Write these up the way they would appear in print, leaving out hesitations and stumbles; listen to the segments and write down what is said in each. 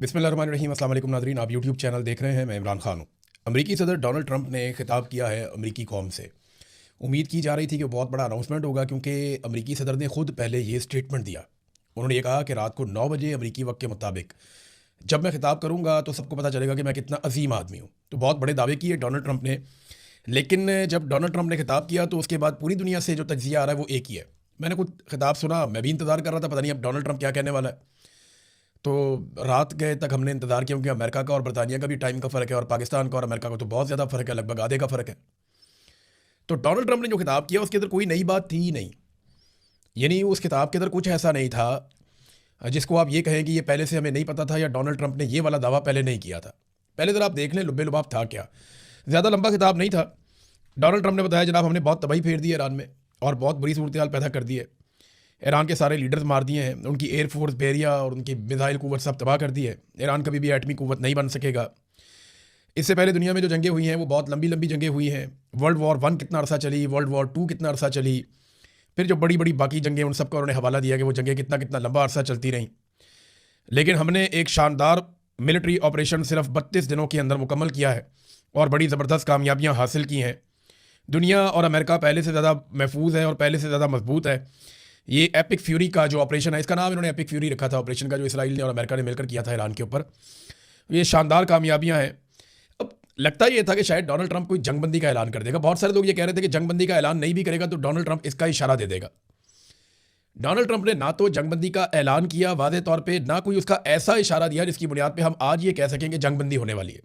बिस्मिल्लाहिर्रहमानिर्रहीम। अस्सलाम वालेकुम नाज़रीन, आप यूट्यूब चैनल देख रहे हैं। मैं इमरान खान हूँ। अमरीकी सदर डोनाल्ड ट्रंप ने खिताब किया है अमरीकी कौम से। उम्मीद की जा रही थी कि बहुत बड़ा अनाउंसमेंट होगा, क्योंकि अमरीकी सदर ने खुद पहले ये स्टेटमेंट दिया। उन्होंने ये कहा कि रात को 9 बजे अमरीकी वक्त के मुताबिक जब मैं खिताब करूँगा तो सबको पता चलेगा कि मैं कितना अजीम आदमी हूँ। तो बहुत बड़े दावे किए डोनाल्ड ट्रंप ने। लेकिन जब डोनाल्ड ट्रंप ने खिताब किया तो उसके बाद पूरी दुनिया से जो तज्जिया आ रहा है वो एक ही है। मैंने खुद खिताब सुना, मैं भी इंतज़ार कर रहा था, पता नहीं अब डोनाल्ड ट्रंप क्या कहने वाला है। तो रात गए तक हमने इंतज़ार किया, क्योंकि अमेरिका का और बरतानिया का भी टाइम का फ़र्क है, और पाकिस्तान का और अमेरिका का तो बहुत ज़्यादा फ़र्क है, लगभग आधे का फ़र्क है। तो डोनाल्ड ट्रंप ने जो खिताब किया उसके अंदर कोई नई बात थी ही नहीं। यानी उस किताब के अंदर कुछ ऐसा नहीं था जिसको आप ये कहें कि ये पहले से हमें नहीं पता था, या डोनाल्ड ट्रंप ने ये वाला दावा पहले नहीं किया था। पहले ज़रा आप देख लें लुब्बे लुबाब था क्या। ज़्यादा लंबा खिताब नहीं था। डोनाल्ड ट्रंप ने बताया, जनाब हमने बहुत तबाही फेर दी है ईरान में, और बहुत बुरी सूरत हाल पैदा कर दी है। ईरान के सारे लीडर्स मार दिए हैं, उनकी एयरफोर्स, बेरिया और उनकी मिसाइल कुव्वत सब तबाह कर दी है। ईरान कभी भी एटमी कुव्वत नहीं बन सकेगा। इससे पहले दुनिया में जो जंगें हुई हैं वो बहुत लंबी लंबी जंगें हुई हैं। वर्ल्ड वॉर 1 कितना अरसा चली, वर्ल्ड वॉर 2 कितना अरसा चली, फिर जो बड़ी बड़ी बाकी जंगें, उन सबका उन्होंने हवाला दिया कि वो जंगें कितना कितना लंबा अरसा चलती रहीं। लेकिन हमने एक शानदार मिलिट्री ऑपरेशन सिर्फ 32 दिनों के अंदर मुकम्मल किया है, और बड़ी ज़बरदस्त कामयाबियाँ हासिल की हैं। दुनिया और अमेरिका पहले से ज़्यादा महफूज है और पहले से ज़्यादा मजबूत है। ये एपिक फ्यूरी का जो ऑपरेशन है, इसका नाम इन्होंने एपिक फ्यूरी रखा था ऑपरेशन का, जो इसराइल ने और अमेरिका ने मिलकर किया था ईरान के ऊपर। ये शानदार कामयाबियां हैं। अब लगता ये था कि शायद डोनाल्ड ट्रंप कोई जंगबंदी का ऐलान कर देगा। बहुत सारे लोग ये कह रहे थे कि जंगबंदी का ऐलान नहीं भी करेगा तो डोनाल्ड ट्रंप इसका इशारा दे देगा। डोनाल्ड ट्रंप ने ना तो जंगबंदी का ऐलान किया वाज़े तौर पर, ना कोई उसका ऐसा इशारा दिया जिसकी बुनियाद पर हम आज ये कह सकें कि जंगबंदी होने वाली है।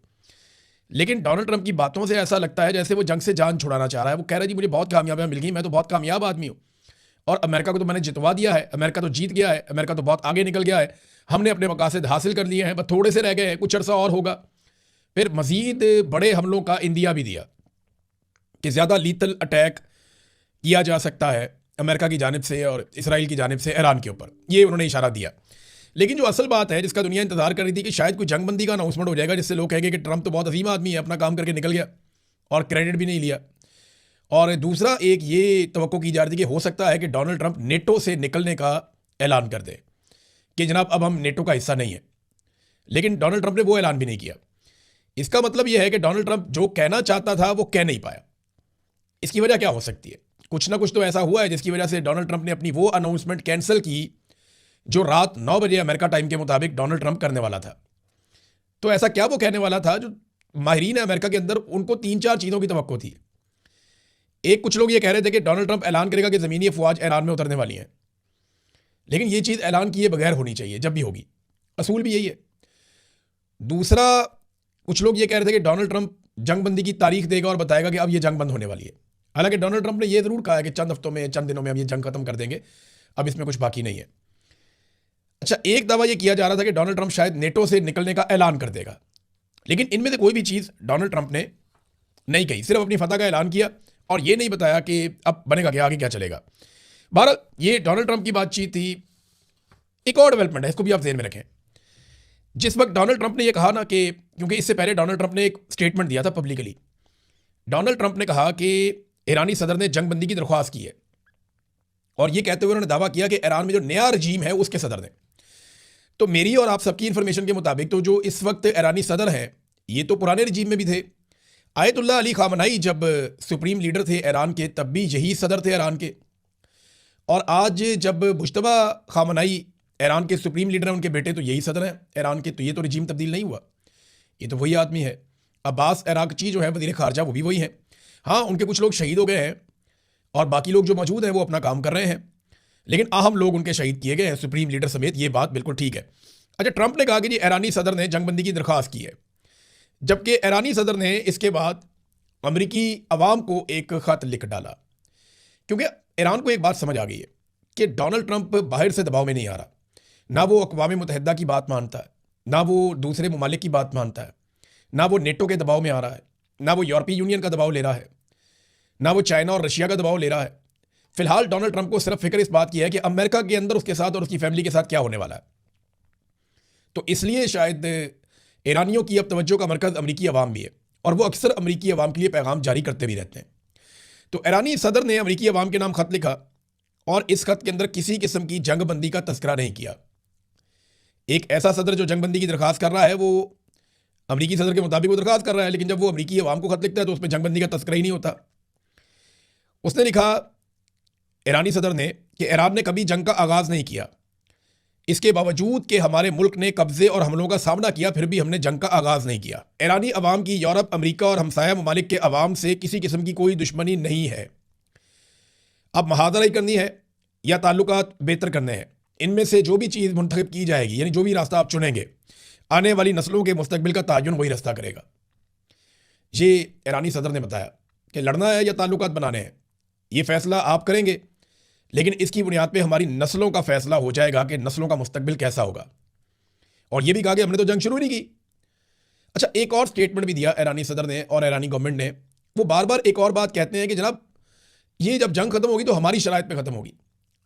लेकिन डोनाल्ड ट्रंप की बातों से ऐसा लगता है जैसे वो जंग से जान छुड़ाना चाह रहा है। वो कह रहा है जी मुझे बहुत कामयाबियां मिल गई, मैं तो बहुत कामयाब आदमी हूँ, और अमेरिका को तो मैंने जितवा दिया है, अमेरिका तो जीत गया है, अमेरिका तो बहुत आगे निकल गया है, हमने अपने मकासद हासिल कर लिए हैं, बस थोड़े से रह गए हैं, कुछ अर्सा और होगा, फिर मजीद बड़े हमलों का इंदिया भी दिया कि ज़्यादा लीथल अटैक किया जा सकता है अमेरिका की जानिब से और इसराइल की जानिब से ईरान के ऊपर। ये उन्होंने इशारा दिया। लेकिन जो असल बात है जिसका दुनिया इंतजार कर रही थी कि शायद कोई जंगबंदी का अनाउंसमेंट हो जाएगा, जिससे लोग कहेंगे कि ट्रंप तो बहुत अजीम आदमी है, अपना काम करके निकल गया और क्रेडिट भी नहीं लिया। और दूसरा एक ये तवक्को की जा रही थी कि हो सकता है कि डोनाल्ड ट्रंप नेटो से निकलने का ऐलान कर दे कि जनाब अब हम नेटो का हिस्सा नहीं है। लेकिन डोनाल्ड ट्रंप ने वो ऐलान भी नहीं किया। इसका मतलब यह है कि डोनाल्ड ट्रंप जो कहना चाहता था वो कह नहीं पाया। इसकी वजह क्या हो सकती है? कुछ ना कुछ तो ऐसा हुआ है जिसकी वजह से डोनाल्ड ट्रंप ने अपनी वो अनाउंसमेंट कैंसिल की जो रात 9 बजे अमेरिका टाइम के मुताबिक डोनाल्ड ट्रंप करने वाला था। तो ऐसा क्या वो कहने वाला था जो माहिरीन है अमेरिका के अंदर, उनको 3-4 चीज़ों की तवक्को थी। एक, कुछ लोग ये कह रहे थे कि डोनाल्ड ट्रंप ऐलान करेगा कि ज़मीनी अफवाज ईरान में उतरने वाली हैं, लेकिन ये चीज़ ऐलान किए बगैर होनी चाहिए जब भी होगी, असूल भी यही है। दूसरा, कुछ लोग ये कह रहे थे कि डोनाल्ड ट्रंप जंगबंदी की तारीख देगा और बताएगा कि अब ये जंग बंद होने वाली है। हालांकि डोनाल्ड ट्रंप ने यह ज़रूर कहा है कि चंद हफ्तों में, चंद दिनों में हम ये जंग खत्म कर देंगे, अब इसमें कुछ बाकी नहीं है। अच्छा, एक दावा यह किया जा रहा था कि डोनाल्ड ट्रंप शायद नेटो से निकलने का ऐलान कर देगा, लेकिन इनमें से कोई भी चीज़ डोनाल्ड ट्रंप ने नहीं कही, सिर्फ अपनी फतह का ऐलान किया और ये नहीं बताया कि अब बनेगा क्या, आगे क्या चलेगा। बहरहाल ये डोनाल्ड ट्रंप की बातचीत थी। एक और डेवलपमेंट है, इसको भी आप ज़हन में रखें। जिस वक्त डोनाल्ड ट्रंप ने यह कहा ना कि, क्योंकि इससे पहले डोनाल्ड ट्रंप ने एक स्टेटमेंट दिया था पब्लिकली, डोनाल्ड ट्रंप ने कहा कि ईरानी सदर ने जंगबंदी की दरख्वास्त की है, और यह कहते हुए उन्होंने दावा किया कि ईरान में जो नया रजीम है उसके सदर ने। तो मेरी और आप सबकी इंफॉर्मेशन के मुताबिक तो जो इस वक्त ईरानी सदर हैं ये तो पुराने रजीम में भी थे। आयतुल्लाह अली खामनाई जब सुप्रीम लीडर थे ईरान के, तब भी यही सदर थे ईरान के। और आज जब मुश्तबा खामनाई ईरान के सुप्रीम लीडर हैं, उनके बेटे तो यही सदर हैं ईरान के। तो ये तो रजीम तब्दील नहीं हुआ, ये तो वही आदमी है। अब्बास अरागची जो है वज़ीर ख़ारजा, वो भी वही हैं। हाँ, उनके कुछ लोग शहीद हो गए हैं और बाकी लोग जो मौजूद हैं वो अपना काम कर रहे हैं, लेकिन अहम लोग उनके शहीद किए गए हैं, सुप्रीम लीडर समेत। ये बात बिल्कुल ठीक है। अच्छा, ट्रंप ने कहा कि जी ईरानी सदर ने जंगबंदी की दरख्वास्त की है, जबकि ईरानी सदर ने इसके बाद अमरीकी अवाम को एक ख़त लिख डाला, क्योंकि ईरान को एक बात समझ आ गई है कि डोनाल्ड ट्रंप बाहर से दबाव में नहीं आ रहा। ना वो अक़वाम मुत्तहिदा की बात मानता है, ना वो दूसरे ममालिक की बात मानता है, ना वो नेटो के दबाव में आ रहा है, ना वो यूरोपीय यूनियन का दबाव ले रहा है, ना वो चाइना और रशिया का दबाव ले रहा है। फिलहाल डोनाल्ड ट्रंप को सिर्फ फिक्र इस बात की है कि अमेरिका के अंदर उसके साथ और उसकी फैमिली के साथ क्या होने वाला है। तो इसलिए शायद ईरानियों की अब तवज्जो का मरकज़ अमरीकी अवाम भी है, और वो अक्सर अमरीकी अवाम के लिए पैगाम जारी करते भी रहते हैं। तो ईरानी सदर ने अमरीकी अवाम के नाम खत लिखा, और इस खत के अंदर किसी किस्म की जंगबंदी का तस्करा नहीं किया। एक ऐसा सदर जो जंगबंदी की दरखास्त कर रहा है, वो अमरीकी सदर के मुताबिक वो दरखास्त कर रहा है, लेकिन जब वो अमरीकी अवाम को खत लिखता है तो उसमें जंगबंदी का तस्करा ही नहीं होता। उसने लिखा ईरानी सदर ने कि ईरान ने कभी जंग का आगाज़ नहीं किया, इसके बावजूद कि हमारे मुल्क ने कब्जे और हमलों का सामना किया, फिर भी हमने जंग का आगाज़ नहीं किया। ईरानी अवाम की यूरोप, अमेरिका और हमसाया ममालिक के अवाम से किसी किस्म की कोई दुश्मनी नहीं है। अब महाजराई करनी है या ताल्लुकात बेहतर करने हैं, इनमें से जो भी चीज़ मुंतखब की जाएगी, यानी जो भी रास्ता आप चुनेंगे, आने वाली नस्लों के मुस्तकबिल का तयन वही रास्ता करेगा। ये ईरानी सदर ने बताया कि लड़ना है या ताल्लुकात बनाने हैं, ये फैसला आप करेंगे, लेकिन इसकी बुनियाद पे हमारी नस्लों का फैसला हो जाएगा कि नस्लों का मुस्तकबिल कैसा होगा। और ये भी कहा कि हमने तो जंग शुरू नहीं की। अच्छा, एक और स्टेटमेंट भी दिया ईरानी सदर ने और ईरानी गवर्नमेंट ने। वो बार बार एक और बात कहते हैं कि जनाब, ये जब जंग खत्म होगी तो हमारी शराइत पे खत्म होगी,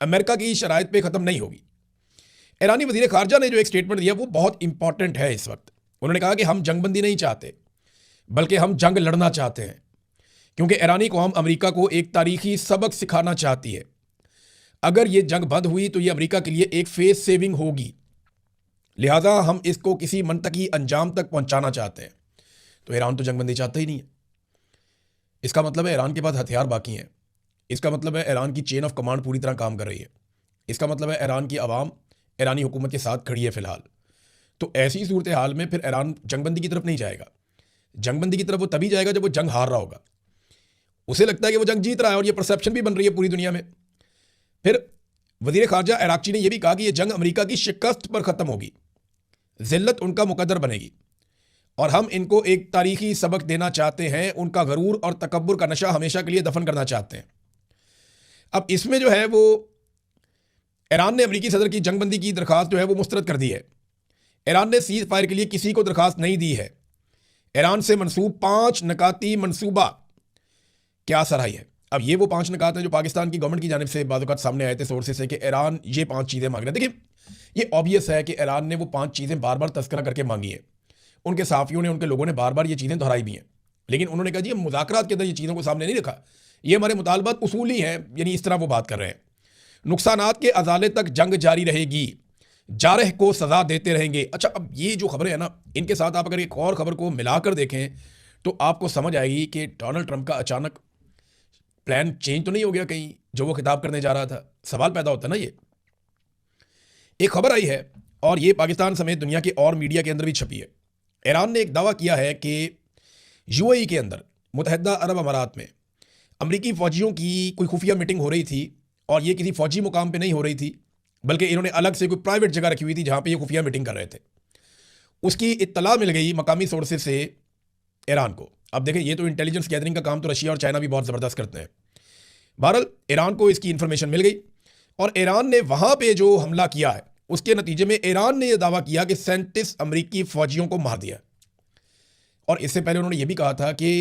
अमेरिका की शराइत पे खत्म नहीं होगी। ईरानी वजीर खारजा ने जो एक स्टेटमेंट दिया वो बहुत इंपॉर्टेंट है इस वक्त। उन्होंने कहा कि हम जंगबंदी नहीं चाहते, बल्कि हम जंग लड़ना चाहते हैं, क्योंकि ईरानी कौम अमेरिका को एक तारीखी सबक सिखाना चाहती है। अगर ये जंग बंद हुई तो ये अमेरिका के लिए एक फेस सेविंग होगी, लिहाजा हम इसको किसी मनतकी अंजाम तक पहुंचाना चाहते हैं। तो ईरान तो जंगबंदी चाहता ही नहीं है। इसका मतलब है ईरान के पास हथियार बाकी हैं। इसका मतलब है ईरान की चेन ऑफ कमांड पूरी तरह काम कर रही है। इसका मतलब है ईरान की आवाम ईरानी हुकूमत के साथ खड़ी है फ़िलहाल। तो ऐसी सूरत हाल में फिर ईरान जंगबंदी की तरफ नहीं जाएगा। जंगबंदी की तरफ वो तभी जाएगा जब वो जंग हार रहा होगा। उसे लगता है कि वो जंग जीत रहा है और ये परसेप्शन भी बन रही है पूरी दुनिया में। फिर वज़ीर ख़ारजा इराक़ची ने यह भी कहा कि यह जंग अमेरिका की शिकस्त पर ख़त्म होगी, ज़िल्लत उनका मुकद्दर बनेगी, और हम इनको एक तारीख़ी सबक देना चाहते हैं। उनका गरूर और तकब्बुर का नशा हमेशा के लिए दफन करना चाहते हैं। अब इसमें जो है वो ईरान ने अमेरिकी सदर की जंगबंदी की दरखास्त जो है वो मुस्तरद कर दी है। ईरान ने सीज़ फायर के लिए किसी को दरखास्त नहीं दी है। ईरान से मनसूब 5 नकाती मनसूबा क्या सराही है। अब ये वो 5 नकात हैं जो पाकिस्तान की गवर्नमेंट की जानिब से बाज़ औक़ात सामने आए थे सोर्सेस से कि ईरान ये 5 चीज़ें मांग रहा है। देखिए, ये ऑब्वियस है कि ईरान ने वो 5 चीज़ें बार बार तस्करा करके मांगी है। उनके साफ़ियों ने, उनके लोगों ने बार बार ये चीज़ें दोहराई भी हैं, लेकिन उन्होंने कहा जी हम मुज़ाकरात के अंदर ये चीज़ों को सामने नहीं रखा, ये हमारे मुतालबात उसूली हैं, यानी इस तरह वो बात कर रहे हैं। नुकसानात के अजाले तक जंग जारी रहेगी, जारह को सज़ा देते रहेंगे। अच्छा, अब ये जो खबरें हैं ना, इनके साथ आप अगर एक और खबर को मिलाकर देखें तो आपको समझ आएगी कि डोनाल्ड ट्रंप का अचानक प्लान चेंज तो नहीं हो गया कहीं, जो वो खिताब करने जा रहा था। सवाल पैदा होता है ना। ये एक खबर आई है और ये पाकिस्तान समेत दुनिया के और मीडिया के अंदर भी छपी है। ईरान ने एक दावा किया है कि यूएई के अंदर, मुत्तहिदा अरब अमारात में, अमरीकी फ़ौजियों की कोई खुफिया मीटिंग हो रही थी, और ये किसी फ़ौजी मुकाम पे नहीं हो रही थी, बल्कि इन्होंने अलग से कोई प्राइवेट जगह रखी हुई थी जहाँ पे ये खुफिया मीटिंग कर रहे थे। उसकी इत्तला मिल गई मकामी सोर्सेज से ईरान को। अब देखें, ये तो इंटेलिजेंस गैदरिंग का काम तो रशिया और चाइना भी बहुत ज़बरदस्त करते हैं। बहरहाल ईरान को इसकी इन्फॉर्मेशन मिल गई और ईरान ने वहाँ पे जो हमला किया है उसके नतीजे में ईरान ने यह दावा किया कि 37 अमरीकी फ़ौजियों को मार दिया। और इससे पहले उन्होंने ये भी कहा था कि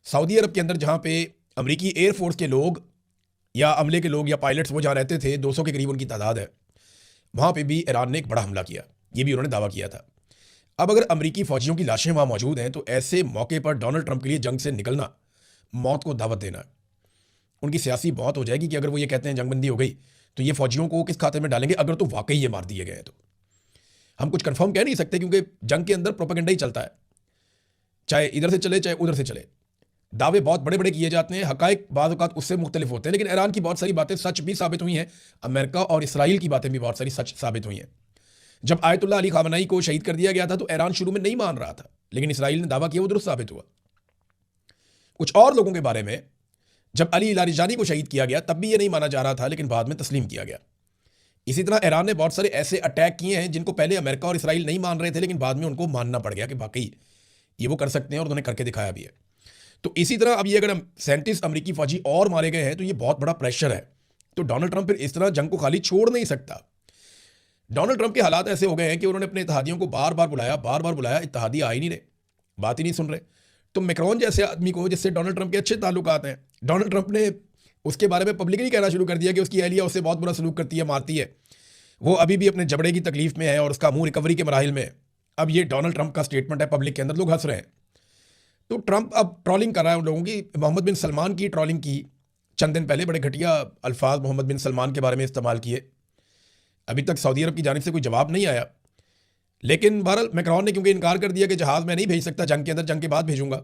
सऊदी अरब के अंदर जहाँ पे अमरीकी एयरफोर्स के लोग या अमले के लोग या पायलट्स वो जहाँ रहते थे, 200 के करीब उनकी तादाद है, वहाँ पे भी ईरान ने एक बड़ा हमला किया। ये भी उन्होंने दावा किया था। अब अगर अमरीकी फ़ौजियों की लाशें वहाँ मौजूद हैं तो ऐसे मौके पर डोनाल्ड ट्रंप के लिए जंग से निकलना मौत को दावत देना है। उनकी सियासी मौत हो जाएगी कि अगर वो ये कहते हैं जंगबंदी हो गई तो ये फ़ौजियों को किस खाते में डालेंगे अगर तो वाकई ये मार दिए गए हैं। तो हम कुछ कंफर्म कह नहीं सकते, क्योंकि जंग के अंदर प्रोपेगेंडा ही चलता है, चाहे इधर से चले चाहे उधर से चले। दावे बहुत बड़े बड़े किए जाते हैं, हकायक बाज़ औक़ात उससे मुख्तलिफ होते हैं, लेकिन ईरान की बहुत सारी बातें सच भी साबित हुई हैं। अमेरिका और इसराइल की बातें भी बहुत सारी सच साबित हुई हैं। जब आयतुल्लाह अली ख़ामेनी को शहीद कर दिया गया था तो ईरान शुरू में नहीं मान रहा था, लेकिन इसराइल ने दावा किया, वो दुरुस्त साबित हुआ। कुछ और लोगों के बारे में, जब अली लारिजानी को शहीद किया गया तब भी ये नहीं माना जा रहा था, लेकिन बाद में तस्लीम किया गया। इसी तरह ईरान ने बहुत सारे ऐसे अटैक किए हैं जिनको पहले अमेरिका और इसराइल नहीं मान रहे थे, लेकिन बाद में उनको मानना पड़ गया कि वाकई ये वो कर सकते हैं, और उन्होंने करके दिखाया भी है। तो इसी तरह अब ये अगर 37 अमरीकी फ़ौजी और मारे गए हैं तो ये बहुत बड़ा प्रेशर है। तो डोनाल्ड ट्रंप फिर इस तरह जंग को खाली छोड़ नहीं सकता। डोनाल्ड ट्रंप के हालात ऐसे हो गए हैं कि उन्होंने अपने इत्तेहादियों को बार बार बुलाया, इत्तेहादी आ ही नहीं रहे, बात ही नहीं सुन रहे। तो मैक्रोन जैसे आदमी को, जिससे डोनाल्ड ट्रंप के अच्छे ताल्लुकात हैं, डोनाल्ड ट्रंप ने उसके बारे में पब्लिकली कहना शुरू कर दिया कि उसकी एहलिया उससे बहुत बुरा सलूक करती है, मारती है, वो अभी भी अपने जबड़े की तकलीफ में है और उसका मुंह रिकवरी के मराहिल में है। अब ये डोनाल्ड ट्रंप का स्टेटमेंट है पब्लिक के अंदर, लोग हंस रहे हैं। तो ट्रंप अब ट्रोलिंग कर रहा है उन लोगों की। मोहम्मद बिन सलमान की ट्रोलिंग की चंद दिन पहले, बड़े घटिया अल्फाज मोहम्मद बिन सलमान के बारे में इस्तेमाल किए। अभी तक सऊदी अरब की जानिब से कोई जवाब नहीं आया, लेकिन बहरहाल मैक्रोन ने क्योंकि इनकार कर दिया कि जहाज़ मैं नहीं भेज सकता जंग के अंदर, जंग के बाद भेजूंगा।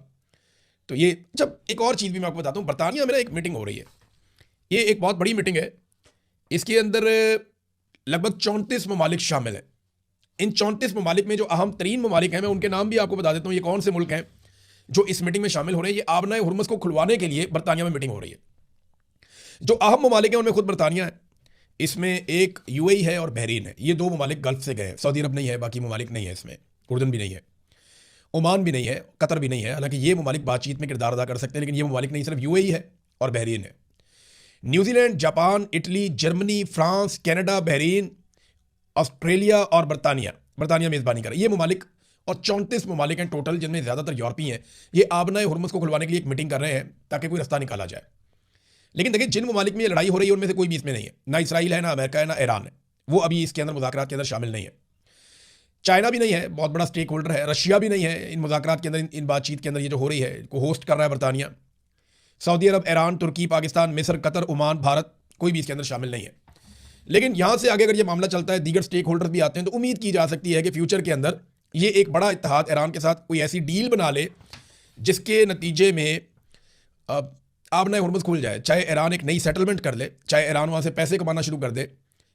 तो ये जब एक और चीज़ भी मैं आपको बताता हूँ, बरतानिया में ना एक मीटिंग हो रही है, ये एक बहुत बड़ी मीटिंग है। इसके अंदर लगभग 34 ममालिक शामिल हैं। इन 34 ममालिक में जो अहम तरीन ममालिक हैं, मैं उनके नाम भी आपको बता देता हूँ, ये कौन से मुल्क हैं जो इस मीटिंग में शामिल हो रहे हैं। ये आबनाए हुर्मुज़ को खुलवाने के लिए बरतानिया में मीटिंग हो रही है। जो अहम ममालिक हैं उनमें खुद बरतानिया है, इसमें एक यूएई है और बहरीन है। ये 2 ममालिक गल्फ से गए हैं, सऊदी अरब नहीं है, बाकी ममालिक नहीं है इसमें, उर्दन भी नहीं है, ओमान भी नहीं है, कतर भी नहीं है। हालांकि ये ममालिक बातचीत में किरदार अदा कर सकते हैं, लेकिन ये ममालिक नहीं, सिर्फ यूएई है और बहरीन है। New Zealand, Japan, Italy, Germany, France, Canada, Bahrain, Australia और बरतानिया मेज़बानी कर रही है। ये ममालिक और 34 ममालिक हैं टोटल, जिनमें ज़्यादातर यूरोपीय हैं। ये आबनाए हुर्मुज़ को खुलवाने के लिए एक मीटिंग कर रहे हैं ताकि कोई रास्ता निकाला जाए। लेकिन देखिए, जिन ममालिक में ये लड़ाई हो रही है उनमें से कोई भी इसमें नहीं है, ना इसराइल है, ना अमेरिका है, ना ईरान है, वो अभी इसके अंदर मुज़ाकरात के अंदर शामिल नहीं है। चाइना भी नहीं है, बहुत बड़ा स्टेक होल्डर है। रशिया भी नहीं है इन मुज़ाकरात के अंदर, इन बातचीत के अंदर। ये जो हो रही है को होस्ट कर रहा है बरतानिया। सऊदी अरब, ईरान, तुर्की, पाकिस्तान, मिस्र, कतर, ओमान, भारत, कोई भी इसके अंदर शामिल नहीं है। लेकिन यहाँ से आगे अगर ये मामला चलता है, दीगर स्टेक होल्डर भी आते हैं, तो उम्मीद की जा सकती है कि फ्यूचर के अंदर ये एक बड़ा इत्तेहाद ईरान के साथ कोई ऐसी डील बना ले जिसके नतीजे में आबनाए हुर्मुज़ खुल जाए। चाहे ईरान एक नई सेटलमेंट कर ले, चाहे ईरान वहाँ से पैसे कमाना शुरू कर दे,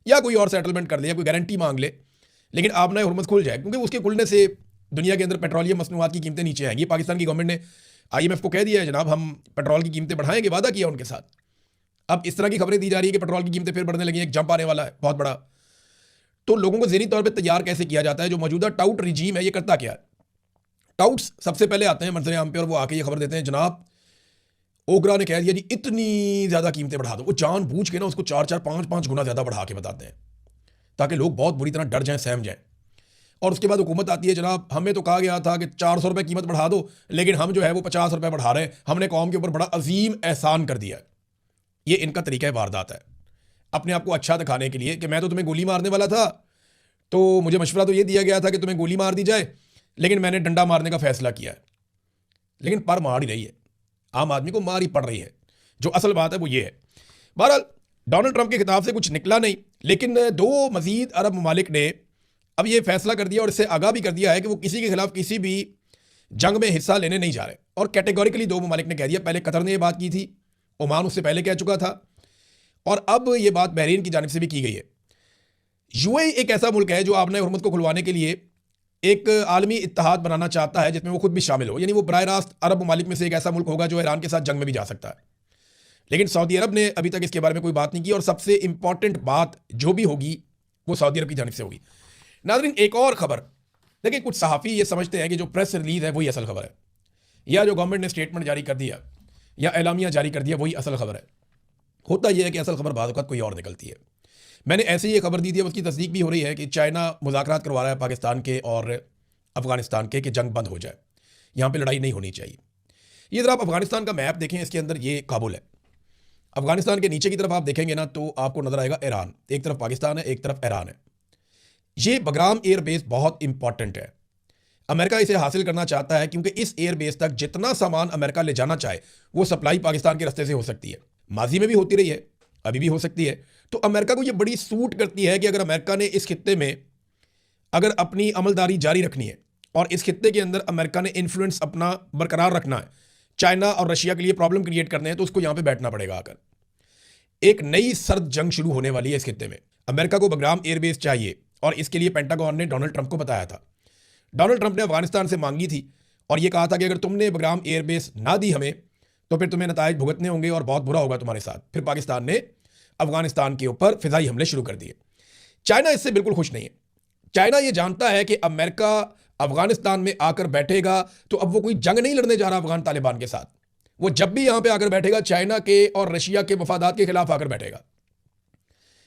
या कोई और सेटलमेंट कर ले, या कोई गारंटी मांग ले, लेकिन आबनाए हुर्मुज़ खुल जाए। क्योंकि उसके खुलने से दुनिया के अंदर पेट्रोलियम मसनूआत की कीमतें नीचे आएंगी। पाकिस्तान की गवर्नमेंट ने IMF को कह दिया है, जनाब हम पेट्रोल की कीमतें बढ़ाएंगे, वादा किया उनके साथ। अब इस तरह की खबरें दी जा रही है कि पेट्रोल की कीमतें फिर बढ़ने लगी हैं, एक जंप आने वाला है बहुत बड़ा। तो लोगों को ज़हनी तौर पे तैयार कैसे किया जाता है? जो मौजूदा टाउट रिजीम है ये करता क्या है? टाउट्स सबसे पहले आते हैं मंजर आम पे और वो आके ये खबर देते हैं, जनाब ओगरा ने कह दिया जी इतनी ज़्यादा कीमतें बढ़ा दो। वो जानबूझ के ना उसको 4-4, 5-5 गुना ज़्यादा बढ़ा के बताते हैं ताकि लोग बहुत बुरी तरह डर जाएं, सहम जाएं। और उसके बाद हुकूमत आती है, जनाब हमें तो कहा गया था कि 400 रुपये कीमत बढ़ा दो, लेकिन हम जो है वो 50 रुपये बढ़ा रहे हैं, हमने कौम के ऊपर बड़ा अजीम एहसान कर दिया है। ये इनका तरीका वारदात है, अपने आप को अच्छा दिखाने के लिए कि मैं तो तुम्हें गोली मारने वाला था, तो मुझे मशवरा तो ये दिया गया था कि तुम्हें गोली मार दी जाए, लेकिन मैंने डंडा मारने का फैसला किया है। लेकिन पर मार ही रही है, आम आदमी को मार ही पड़ रही है। जो असल बात है वो ये है। बहरहाल डोनाल्ड ट्रंप के खिताब से कुछ निकला नहीं, लेकिन 2 मजीद अरब ममालिक ने अब ये फैसला कर दिया और इससे आगाह भी कर दिया है कि वो किसी के खिलाफ किसी भी जंग में हिस्सा लेने नहीं जा रहे। और कैटेगोरिकली 2 ममालिक ने कह दिया। पहले कतर ने ये बात की थी, ओमान उससे पहले कह चुका था, और अब ये बात बहरीन की जानिब से भी की गई है। यूएई एक ऐसा मुल्क है जो आबनाए हुर्मुज़ को खुलवाने के लिए एक आलमी इत्तेहाद बनाना चाहता है जिसमें वो खुद भी शामिल हो, यानी वो बराह रास्त अरब ममालिक में से एक ऐसा मुल्क होगा जो ईरान के साथ जंग में भी जा सकता है। लेकिन सऊदी अरब ने अभी तक इसके बारे में कोई बात नहीं की, और सबसे इंपॉर्टेंट बात जो भी होगी वो सऊदी अरब की जानिब से होगी। नाज़रीन, एक और खबर देखिए, कुछ सहाफ़ी ये समझते हैं कि जो प्रेस रिलीज़ है वही असल खबर है, या जो गवर्नमेंट ने स्टेटमेंट जारी कर दिया या एलामिया जारी कर दिया वही असल खबर है। होता यह है कि असल खबर बाद वक़्त कोई और निकलती है। मैंने ऐसे ही ये खबर दी थी, उसकी तस्दीक भी हो रही है कि चाइना मुज़ाकरात करवा रहा है पाकिस्तान के और अफ़गानिस्तान के कि जंग बंद हो जाए, यहाँ पे लड़ाई नहीं होनी चाहिए। ये ज़रा आप अफ़गानिस्तान का मैप देखें, इसके अंदर ये काबुल है। अफ़गानिस्तान के नीचे की तरफ आप देखेंगे ना तो आपको नज़र आएगा ईरान, एक तरफ पाकिस्तान है, एक तरफ ईरान है। ये बगराम एयर बेस बहुत इंपॉर्टेंट है, अमेरिका इसे हासिल करना चाहता है क्योंकि इस एयर बेस तक जितना सामान अमेरिका ले जाना चाहे वो सप्लाई पाकिस्तान के रास्ते से हो सकती है। माजी में भी होती रही है, अभी भी हो सकती है। तो अमेरिका को ये बड़ी सूट करती है कि अगर अमेरिका ने इस खित्ते में अगर अपनी अमलदारी जारी रखनी है और इस खित्ते के अंदर अमेरिका ने इन्फ्लुएंस अपना बरकरार रखना है, चाइना और रशिया के लिए प्रॉब्लम क्रिएट करने हैं, तो उसको यहाँ पे बैठना पड़ेगा। आकर एक नई सर्द जंग शुरू होने वाली है इस खित्ते में। अमेरिका को बगराम एयरबेस चाहिए और इसके लिए पेंटागन ने डोनाल्ड ट्रंप को बताया था। डोनाल्ड ट्रंप ने अफगानिस्तान से मांगी थी और यह कहा था कि अगर तुमने बगराम एयरबेस ना दी हमें तो फिर तुम्हें नताइज भुगतने होंगे और बहुत बुरा होगा तुम्हारे साथ। फिर पाकिस्तान ने अफगानिस्तान के ऊपर फिजाई हमले शुरू कर दिए। चाइना इससे बिल्कुल खुश नहीं है। चाइना ये जानता है कि अमेरिका अफगानिस्तान में आकर बैठेगा तो अब वो कोई जंग नहीं लड़ने जा रहा अफगान तालिबान के साथ। वो जब भी यहां पे आकर बैठेगा चाइना के और रशिया के मफादात के खिलाफ आकर बैठेगा।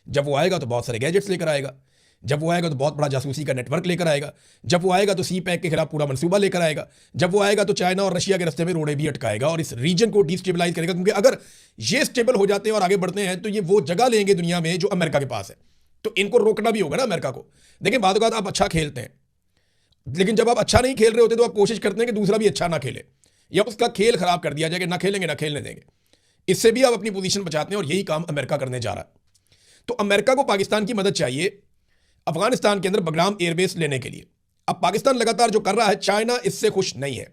जब वो आएगा तो बहुत सारे गैजेट्स लेकर आएगा, जब वो आएगा तो बहुत बड़ा जासूसी का नेटवर्क लेकर आएगा, जब वो आएगा तो सी पैक के खिलाफ पूरा मंसूबा लेकर आएगा, जब वो आएगा तो चाइना और रशिया के रास्ते में रोड़े भी अटकाएगा और इस रीजन को डिस्टेबलाइज करेगा। क्योंकि अगर ये स्टेबल हो जाते हैं और आगे बढ़ते हैं तो ये वो जगह लेंगे दुनिया में जो अमेरिका के पास है। तो इनको रोकना भी होगा ना अमेरिका को। देखिए बाद आप अच्छा खेलते हैं, लेकिन जब आप अच्छा नहीं खेल रहे होते तो आप कोशिश करते हैं कि दूसरा भी अच्छा ना खेले या उसका खेल खराब कर दिया जाए कि ना खेलेंगे ना खेलने देंगे। इससे भी आप अपनी पोजीशन बचाते हैं और यही काम अमेरिका करने जा रहा है। तो अमेरिका को पाकिस्तान की मदद चाहिए अफगानिस्तान के अंदर बगराम एयरबेस लेने के लिए। अब पाकिस्तान लगातार जो कर रहा है, चाइना इससे खुश नहीं है।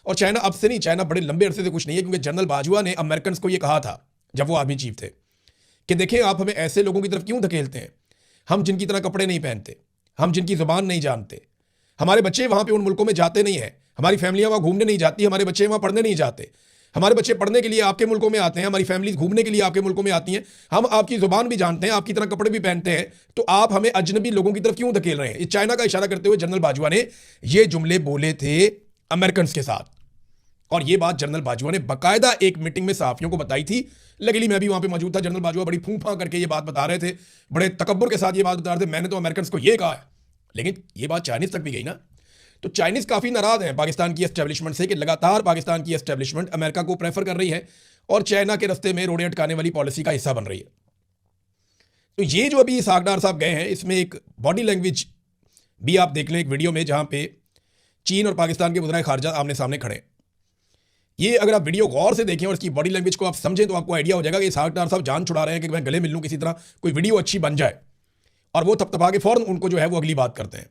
और चाइना अब से नहीं, चाइना बड़े लंबे अरसे से खुश नहीं है, क्योंकि जनरल बाजवा ने अमेरिकन को यह कहा था जब वो आर्मी चीफ थे कि देखें आप हमें ऐसे लोगों की तरफ क्यों धकेलते हैं, हम जिनकी तरह कपड़े नहीं पहनते, हम जिनकी जुबान नहीं जानते, हमारे बच्चे वहां पे उन मुल्कों में जाते नहीं है, हमारी फैमिलियां वहां घूमने नहीं जाती, हमारे बच्चे वहां पढ़ने नहीं जाते, हमारे बच्चे पढ़ने के लिए आपके मुल्कों में आते हैं, हमारी फैमिलीज घूमने के लिए आपके मुल्कों में आती हैं, हम आपकी जुबान भी जानते हैं, आपकी तरह कपड़े भी पहनते हैं, तो आप हमें अजनबी लोगों की तरफ क्यों धकेल रहे हैं। इस चाइना का इशारा करते हुए जनरल बाजवा ने ये जुमले बोले थे अमेरिकन के साथ। और ये बात जनरल बाजवा ने बाकायदा एक मीटिंग में सहाफियों को बताई थी। लकीली मैं भी वहां पे मौजूद था। जनरल बाजवा बड़ी फूंफा करके ये बात बता रहे थे, बड़े तकब्बुर के साथ ये बात बता रहे थे, मैंने तो अमेरिकन को ये कहा है। लेकिन ये बात चाइनीज तक भी गई ना, तो चाइनीज काफी नाराज हैं पाकिस्तान की एस्टेब्लिशमेंट से कि लगातार पाकिस्तान की एस्टेब्लिशमेंट अमेरिका को प्रेफर कर रही है और चाइना के रस्ते में रोड़े अटकाने वाली पॉलिसी का हिस्सा बन रही है। तो ये जो अभी सागडार साहब गए हैं, इसमें एक बॉडी लैंग्वेज भी आप देख लें एक वीडियो में, जहां पे चीन और पाकिस्तान के वज़ीर ख़ारजा आमने सामने खड़े हैं। ये अगर आप वीडियो गौर से देखें और इसकी बॉडी लैंग्वेज को आप समझें तो आपको आइडिया हो जाएगा कि सागडार साहब जान छुड़ा रहे हैं कि मैं गले मिल लूं किसी तरह, कोई वीडियो अच्छी बन जाए, और वो थपथपा के फौरन उनको जो है वो अगली बात करते हैं।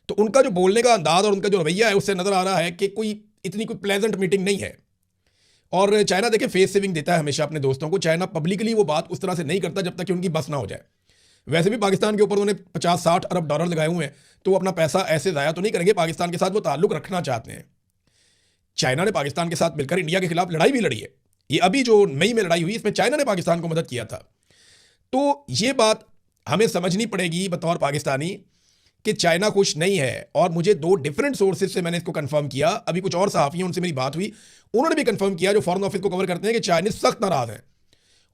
तो उनका जो बोलने का अंदाज और उनका जो रवैया है उससे नजर आ रहा है कि कोई इतनी कोई प्लेजेंट मीटिंग नहीं है। और चाइना देखें फेस सेविंग देता है हमेशा अपने दोस्तों को, चाइना पब्लिकली वो बात उस तरह से नहीं करता जब तक कि उनकी बस ना हो जाए। वैसे भी पाकिस्तान के ऊपर उन्होंने 50-60 अरब डॉलर लगाए हुए हैं, तो वो अपना पैसा ऐसे ज़ाया तो नहीं करेंगे, पाकिस्तान के साथ वो ताल्लुक रखना चाहते हैं। चाइना ने पाकिस्तान के साथ मिलकर इंडिया के खिलाफ लड़ाई भी लड़ी है। ये अभी जो मई में लड़ाई हुई इसमें चाइना ने पाकिस्तान को मदद किया था। तो ये बात हमें समझनी पड़ेगी बतौर पाकिस्तानी कि चाइना खुश नहीं है। और मुझे 2 डिफरेंट सोर्सेज से मैंने इसको कंफर्म किया। अभी कुछ और सहाफ़ी हैं उनसे मेरी बात हुई, उन्होंने भी कंफर्म किया जो फॉरेन ऑफिस को कवर करते हैं कि चाइनीज सख्त नाराज हैं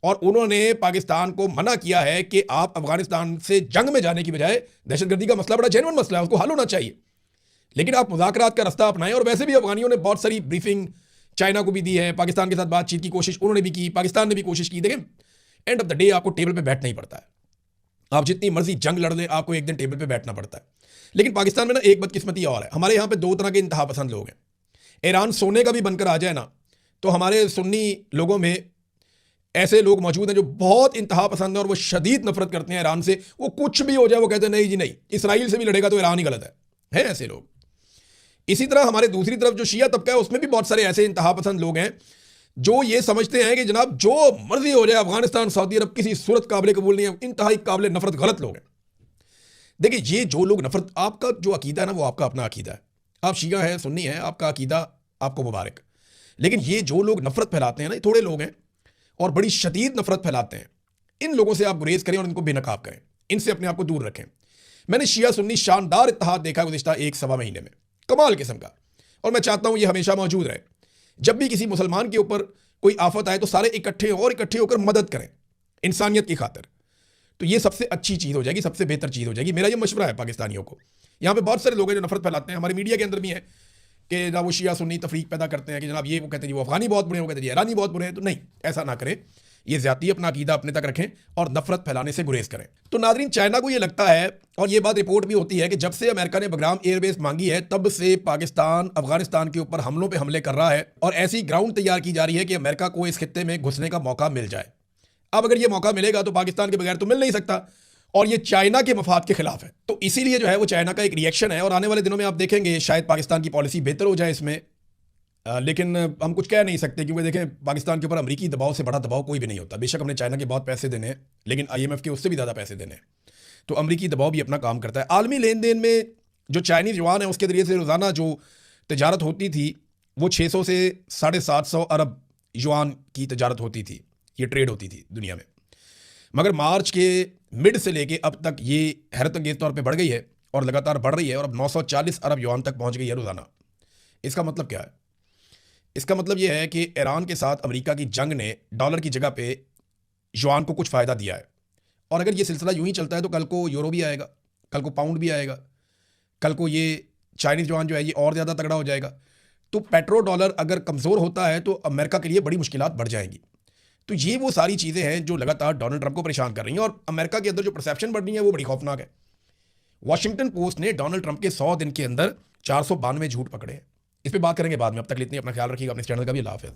और उन्होंने पाकिस्तान को मना किया है कि आप अफगानिस्तान से जंग में जाने की बजाय, दहशतगर्दी का मसला बड़ा जेन्युइन मसला है, उसको हल होना चाहिए, लेकिन आप मुज़ाकरात का रास्ता अपनाएं। और वैसे भी अफगानियों ने बहुत सारी ब्रीफिंग चाइना को भी दी है, पाकिस्तान के साथ बातचीत की कोशिश उन्होंने भी की, पाकिस्तान ने भी कोशिश की। देखें एंड ऑफ द डे आपको टेबल पे बैठना ही पड़ता है, आप जितनी मर्जी जंग लड़ लें आपको एक दिन टेबल पे बैठना पड़ता है। लेकिन पाकिस्तान में ना एक बदकिस्मती और है, हमारे यहाँ पे 2 तरह के इंतहा पसंद लोग हैं। ईरान सोने का भी बनकर आ जाए ना, तो हमारे सुन्नी लोगों में ऐसे लोग मौजूद हैं जो बहुत इंतहा पसंद है और वो शदीद नफरत करते हैं ईरान से। वो कुछ भी हो जाए वो कहते हैं नहीं जी नहीं, इसराइल से भी लड़ेगा तो ईरान ही गलत है ऐसे लोग। इसी तरह हमारे दूसरी तरफ जो शिया तबका है उसमें भी बहुत सारे ऐसे इंतहा पसंद लोग हैं जो ये समझते हैं कि जनाब जो मर्जी हो जाए अफगानिस्तान सऊदी अरब किसी सूरत काबिल कबूल नहीं है, इंतहाई काबिल नफरत गलत लोग हैं। देखिए ये जो लोग नफरत, आपका जो अकीदा है ना वो आपका अपना अकीदा है, आप शिया है सुन्नी है, आपका अकीदा आपको मुबारक। लेकिन ये जो लोग नफरत फैलाते हैं ना, ये थोड़े लोग हैं और बड़ी शदीद नफरत फैलाते हैं। इन लोगों से आप गुरेज करें और इनको बेनकाब करें, इनसे अपने आप को दूर रखें। मैंने शिया सुन्नी शानदार इत्तेहाद देखा गुज़िश्ता 1-1.25 महीने में, कमाल किस्म का, और मैं चाहता हूं ये हमेशा मौजूद रहे। जब भी किसी मुसलमान के ऊपर कोई आफत आए तो सारे इकट्ठे होकर मदद करें इंसानियत की खातिर। तो ये सबसे अच्छी चीज़ हो जाएगी, सबसे बेहतर चीज़ हो जाएगी। मेरा ये मशवरा है पाकिस्तानियों को। यहाँ पे बहुत सारे लोग हैं जो नफरत फैलाते हैं, हमारे मीडिया के अंदर भी है कि जनाब वो शिया सुन्नी तफरीक पैदा करते हैं कि जनाब ये वो कहते हैं वो अफगानी बहुत बुरे हैं, वो कहते हैं ईरानी बहुत बुरे हैं। तो नहीं, ऐसा ना करें, ये ज़्यादती, अपना अकीदा अपने तक रखें और नफरत फैलाने से गुरेज करें। तो नाज़रीन, चाइना को ये लगता है और ये बात रिपोर्ट भी होती है कि जब से अमेरिका ने बगराम एयरबेस मांगी है तब से पाकिस्तान अफगानिस्तान के ऊपर हमलों पे हमले कर रहा है और ऐसी ग्राउंड तैयार की जा रही है कि अमेरिका को इस खित्ते में घुसने का मौका मिल जाए। अब अगर ये मौका मिलेगा तो पाकिस्तान के बगैर तो मिल नहीं सकता और ये चाइना के मफाद के खिलाफ है। तो इसीलिए जो है वो चाइना का एक रिएक्शन है और आने वाले दिनों में आप देखेंगे शायद पाकिस्तान की पॉलिसी बेहतर हो जाए इसमें। लेकिन हम कुछ कह नहीं सकते क्योंकि देखें पाकिस्तान के ऊपर अमेरिकी दबाव से बड़ा दबाव कोई भी नहीं होता। बेशक हमने चाइना के बहुत पैसे देने हैं लेकिन IMF के उससे भी ज़्यादा पैसे देने हैं, तो अमेरिकी दबाव भी अपना काम करता है। आलमी लेन देन में जो चाइनीज़ युआन है उसके ज़रिए से रोज़ाना जो तजारत होती थी वो 600 से 750 अरब युआन की तजारत होती थी, ये ट्रेड होती थी दुनिया में। मगर मार्च के मिड से लेके अब तक ये हैरत अंगेज़ तौर पे बढ़ गई है और लगातार बढ़ रही है और अब 940 अरब युआन तक पहुंच गई है रोज़ाना। इसका मतलब क्या है? इसका मतलब ये है कि ईरान के साथ अमेरिका की जंग ने डॉलर की जगह पे युआन को कुछ फ़ायदा दिया है और अगर ये सिलसिला यूं ही चलता है तो कल को यूरो भी आएगा, कल को पाउंड भी आएगा, कल को ये चाइनीज़ युआन जो है ये और ज़्यादा तगड़ा हो जाएगा। तो पेट्रो डॉलर अगर कमज़ोर होता है तो अमेरिका के लिए बड़ी मुश्किलात बढ़ जाएंगी। तो ये वो सारी चीज़ें हैं जो लगातार डोनाल्ड ट्रंप को परेशान कर रही हैं और अमेरिका के अंदर जो परसेप्शन बढ़ रही है वो बड़ी खौफनाक है। वॉशिंगटन पोस्ट ने डोनाल्ड ट्रंप के 100 दिन के अंदर 492 झूठ पकड़े हैं। इस पर बात करेंगे बाद में, अब तक इतनी अपना ख्याल रखिएगा, अपने चैनल का भी अल्लाह हाफ़िज़।